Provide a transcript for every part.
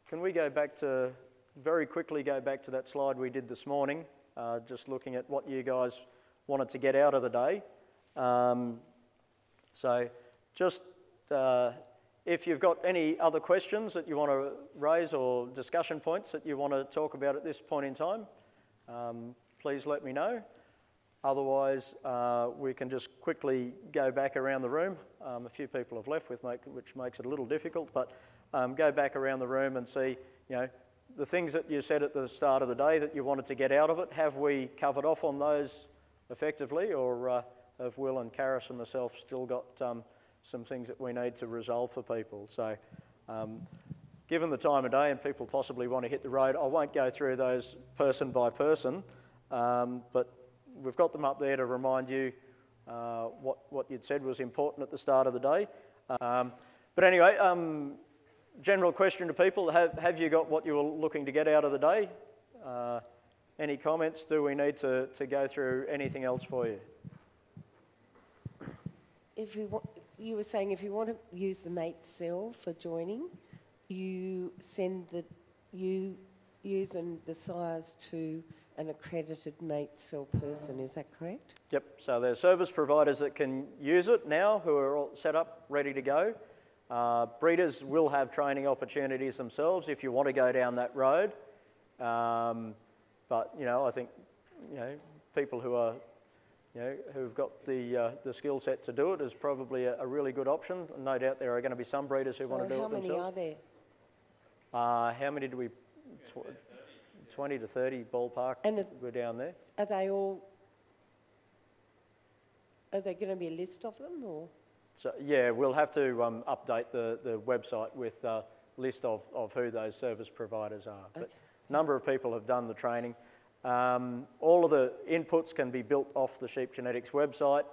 Can we go back to, very quickly go back to that slide we did this morning, just looking at what you guys wanted to get out of the day. So just if you've got any other questions that you want to raise or discussion points that you want to talk about at this point in time, please let me know. Otherwise, we can just quickly go back around the room. A few people have left, which makes it a little difficult, but go back around the room and see, the things that you said at the start of the day that you wanted to get out of it. Have we covered off on those effectively, or have Will and Karis and myself still got some things that we need to resolve for people? So given the time of day and people possibly want to hit the road, I won't go through those person by person, but we've got them up there to remind you what you'd said was important at the start of the day. But anyway, general question to people, have you got what you were looking to get out of the day? Any comments? Do we need to go through anything else for you? You were saying if you want to use the mate cell for joining, you send you using the sires to an accredited mate cell person, is that correct? Yep, so there's service providers that can use it now who are all set up, ready to go. Breeders will have training opportunities themselves if you want to go down that road. But, I think, people who are, who've got the skill set to do it is probably a really good option. No doubt there are going to be some breeders who want to do it themselves. So how many are there? How many do we... 20 to 30 ballpark, and we're down there. Are there going to be a list of them, or? So yeah, we'll have to update the website with a list of who those service providers are. Okay. But a number of people have done the training. All of the inputs can be built off the Sheep Genetics website.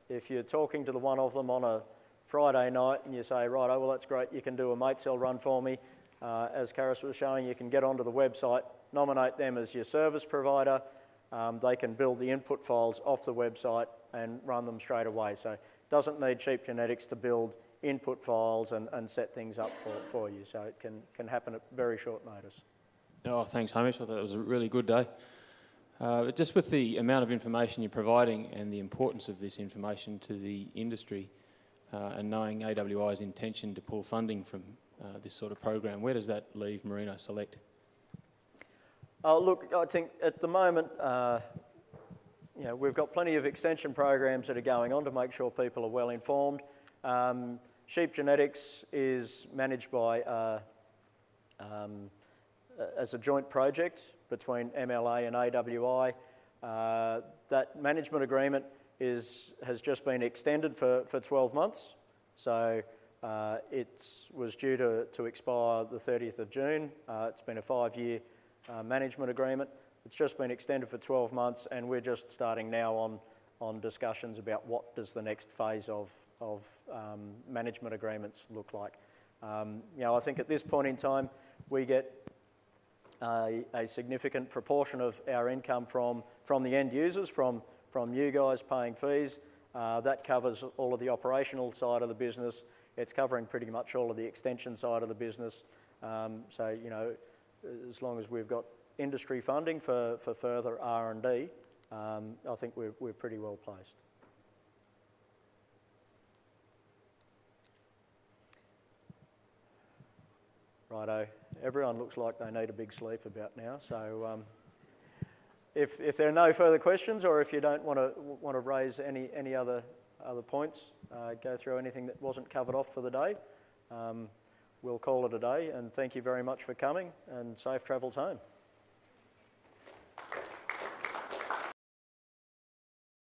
If you're talking to the one of them on a Friday night and you say, right, oh, well, that's great, you can do a mate cell run for me. As Karis was showing, you can get onto the website, nominate them as your service provider. They can build the input files off the website and run them straight away. So it doesn't need Sheep Genetics to build input files and set things up for you. So it can happen at very short notice. Oh, thanks, Hamish. I thought it was a really good day. Just with the amount of information you're providing and the importance of this information to the industry and knowing AWI's intention to pull funding from this sort of program, where does that leave Merino Select? Look, I think at the moment, we've got plenty of extension programs that are going on to make sure people are well informed. Sheep Genetics is managed by, as a joint project between MLA and AWI. That management agreement has just been extended for 12 months. So it was due to expire the 30th of June. It's been a 5-year management agreement. It's just been extended for 12 months, and we're just starting now on discussions about what does the next phase of management agreements look like. I think at this point in time, we get a significant proportion of our income from the end users, from you guys paying fees. That covers all of the operational side of the business. It's covering pretty much all of the extension side of the business. So, as long as we've got industry funding for further R&D, I think we're pretty well placed. Righto, everyone looks like they need a big sleep about now. So, if there are no further questions, or if you don't want to raise any other points, go through anything that wasn't covered off for the day, we'll call it a day. And thank you very much for coming, and safe travels home.